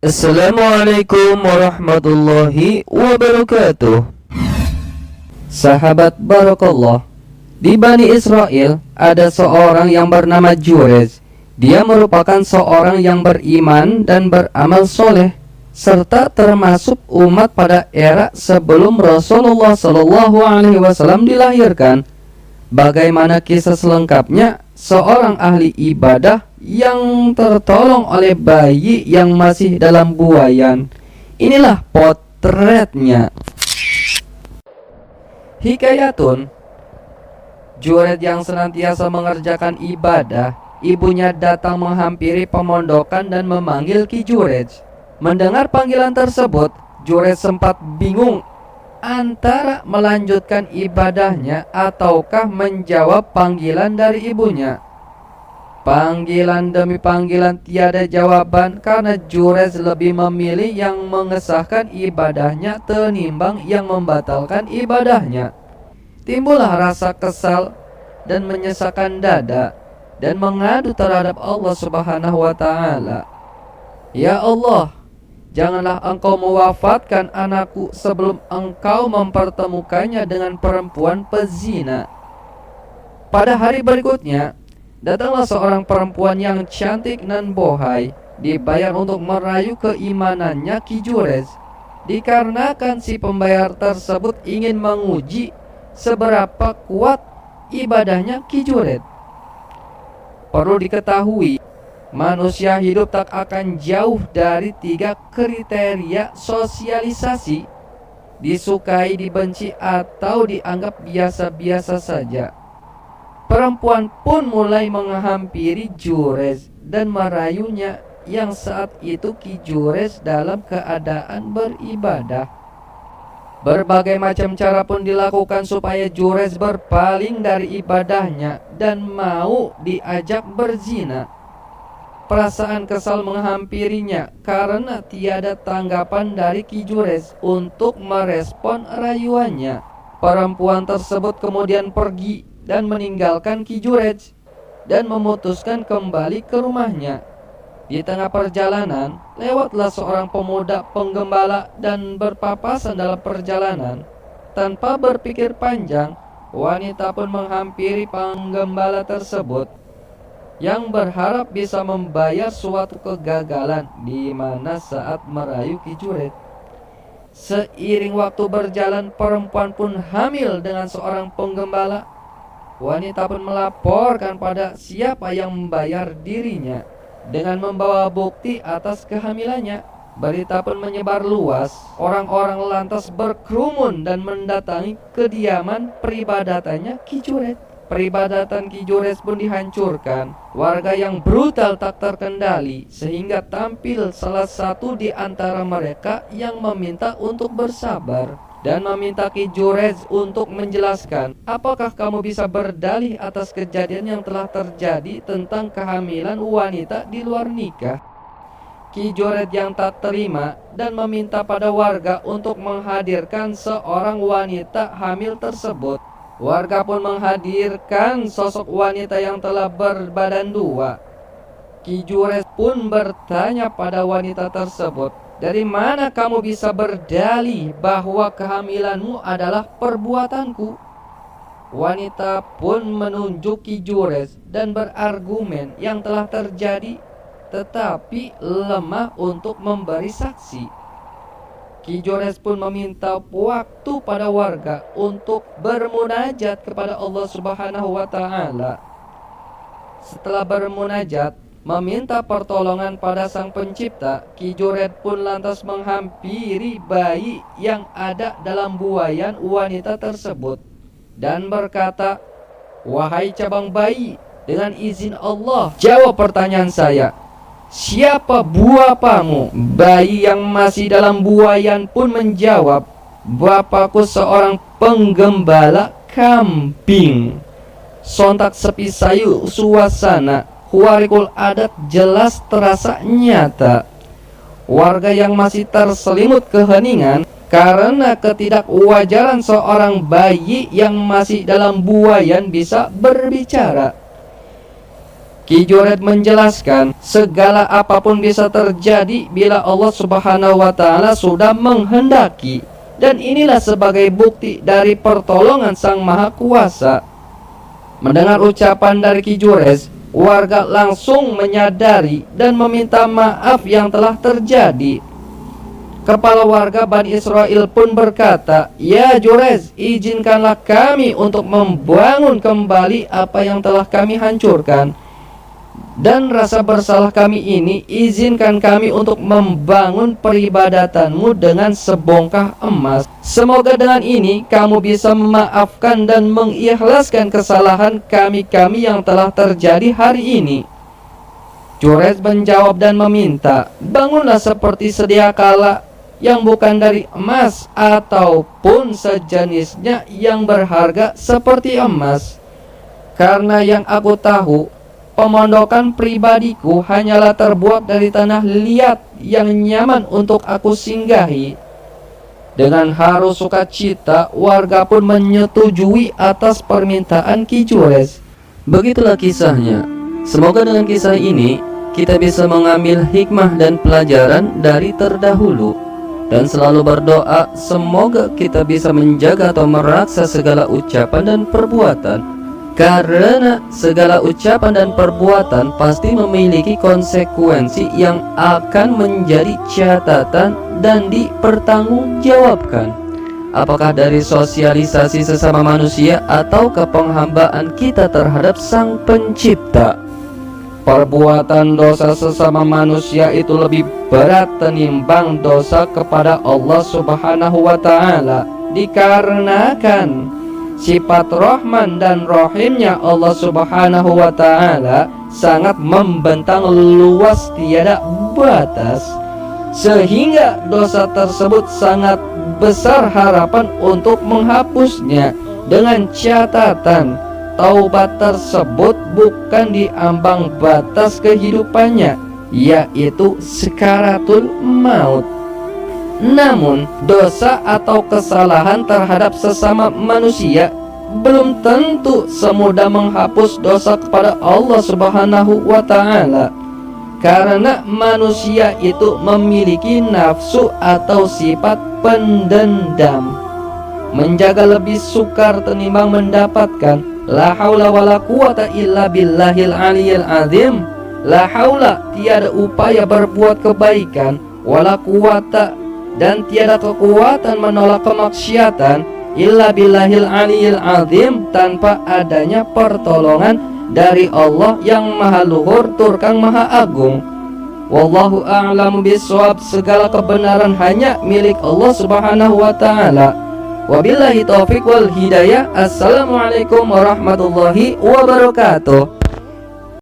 Assalamualaikum warahmatullahi wabarakatuh. Sahabat Barakallah, di Bani Israel ada seorang yang bernama Jurez. Dia merupakan seorang yang beriman dan beramal soleh, serta termasuk umat pada era sebelum Rasulullah SAW dilahirkan. Bagaimana kisah selengkapnya? Seorang ahli ibadah yang tertolong oleh bayi yang masih dalam buayan. Inilah potretnya. Hikayatun, Jured yang senantiasa mengerjakan ibadah, ibunya datang menghampiri pemondokan dan memanggil Ki Jured. Mendengar panggilan tersebut, Jured sempat bingung antara melanjutkan ibadahnya ataukah menjawab panggilan dari ibunya. Panggilan demi panggilan tiada jawaban karena Jurez lebih memilih yang mengesahkan ibadahnya tinimbang yang membatalkan ibadahnya. Timbullah rasa kesal dan menyesakan dada dan mengadu terhadap Allah Subhanahu wa taala. Ya Allah, janganlah engkau mewafatkan anakku sebelum engkau mempertemukannya dengan perempuan pezina. Pada hari berikutnya, datanglah seorang perempuan yang cantik dan bohai, dibayar untuk merayu keimanannya Ki Jurez. Dikarenakan si pembayar tersebut ingin menguji seberapa kuat ibadahnya Ki Jurez. Perlu diketahui, manusia hidup tak akan jauh dari 3 kriteria sosialisasi: disukai, dibenci, atau dianggap biasa-biasa saja. Perempuan pun mulai menghampiri Jurez dan merayunya, yang saat itu Ki Jurez dalam keadaan beribadah. Berbagai macam cara pun dilakukan supaya Jurez berpaling dari ibadahnya dan mau diajak berzina. Perasaan kesal menghampirinya karena tiada tanggapan dari Ki Jurez untuk merespon rayuannya. Perempuan tersebut kemudian pergi dan meninggalkan Ki Jurez dan memutuskan kembali ke rumahnya. Di tengah perjalanan, lewatlah seorang pemuda penggembala dan berpapasan dalam perjalanan. Tanpa berpikir panjang, wanita pun menghampiri penggembala tersebut yang berharap bisa membayar suatu kegagalan di mana saat merayu Ki Jurez. Seiring waktu berjalan, perempuan pun hamil dengan seorang penggembala. Wanita pun melaporkan pada siapa yang membayar dirinya dengan membawa bukti atas kehamilannya. Berita pun menyebar luas. Orang-orang lantas berkerumun dan mendatangi kediaman peribadatannya Ki Jurez. Peribadatan Ki Jurez pun dihancurkan. Warga yang brutal tak terkendali sehingga tampil salah satu di antara mereka yang meminta untuk bersabar dan meminta Ki Jurez untuk menjelaskan, apakah kamu bisa berdalih atas kejadian yang telah terjadi tentang kehamilan wanita di luar nikah. Ki Jurez yang tak terima dan meminta pada warga untuk menghadirkan seorang wanita hamil tersebut. Warga pun menghadirkan sosok wanita yang telah berbadan 2. Ki Jurez pun bertanya pada wanita tersebut, dari mana kamu bisa berdalih bahwa kehamilanmu adalah perbuatanku? Wanita pun menunjuk Ki Jurez dan berargumen yang telah terjadi, tetapi lemah untuk memberi saksi. Ki Jurez pun meminta waktu pada warga untuk bermunajat kepada Allah Subhanahu wa taala. Setelah bermunajat, meminta pertolongan pada Sang Pencipta, Ki Jurez pun lantas menghampiri bayi yang ada dalam buayan wanita tersebut dan berkata, "Wahai cabang bayi, dengan izin Allah, jawab pertanyaan saya. Siapa bapamu?" Bayi yang masih dalam buayan pun menjawab, "Bapakku seorang penggembala kambing." Sontak sepi sayu suasana. Huarikul adat jelas terasa nyata. Warga yang masih terselimut keheningan karena ketidakwajaran seorang bayi yang masih dalam buayan bisa berbicara. Ki Juret menjelaskan, segala apapun bisa terjadi bila Allah Subhanahu wa Ta'ala sudah menghendaki, dan inilah sebagai bukti dari pertolongan Sang Maha Kuasa. Mendengar ucapan dari Ki Juret, warga langsung menyadari dan meminta maaf yang telah terjadi. Kepala warga Bani Israel pun berkata, "Ya Juret, izinkanlah kami untuk membangun kembali apa yang telah kami hancurkan. Dan rasa bersalah kami ini, izinkan kami untuk membangun peribadatanmu dengan sebongkah emas. Semoga dengan ini kamu bisa memaafkan dan mengikhlaskan kesalahan kami-kami yang telah terjadi hari ini." Juret menjawab dan meminta, "Bangunlah seperti sedia kala, yang bukan dari emas ataupun sejenisnya yang berharga seperti emas. Karena yang aku tahu, pemondokan pribadiku hanyalah terbuat dari tanah liat yang nyaman untuk aku singgahi." Dengan haru sukacita, warga pun menyetujui atas permintaan Ki Juret. Begitulah kisahnya. Semoga dengan kisah ini kita bisa mengambil hikmah dan pelajaran dari terdahulu, dan selalu berdoa semoga kita bisa menjaga atau meraksa segala ucapan dan perbuatan, karena segala ucapan dan perbuatan pasti memiliki konsekuensi yang akan menjadi catatan dan dipertanggungjawabkan, apakah dari sosialisasi sesama manusia atau kepenghambaan kita terhadap Sang Pencipta. Perbuatan dosa sesama manusia itu lebih berat tenimbang dosa kepada Allah Subhanahu wa Ta'ala, dikarenakan sifat Rahman dan Rahimnya Allah Subhanahu wa Ta'ala sangat membentang luas tiada batas, sehingga dosa tersebut sangat besar harapan untuk menghapusnya, dengan catatan taubat tersebut bukan di ambang batas kehidupannya, yaitu sekaratul maut. Namun dosa atau kesalahan terhadap sesama manusia belum tentu semudah menghapus dosa kepada Allah Subhanahu wa Ta'ala, karena manusia itu memiliki nafsu atau sifat pendendam. Menjaga lebih sukar tenimbang mendapatkan. La haula wala quwata illa billahil aliyil azim. La haula, tiada upaya berbuat kebaikan, wala quwata, dan tiada kekuatan menolak kemaksiatan, illa billahil aliyil azim, tanpa adanya pertolongan dari Allah yang maha luhur turkang maha agung. Wallahu a'lamu bishawab. Segala kebenaran hanya milik Allah Subhanahu wa Ta'ala. Wabillahi taufiq wal hidayah. Assalamualaikum warahmatullahi wabarakatuh.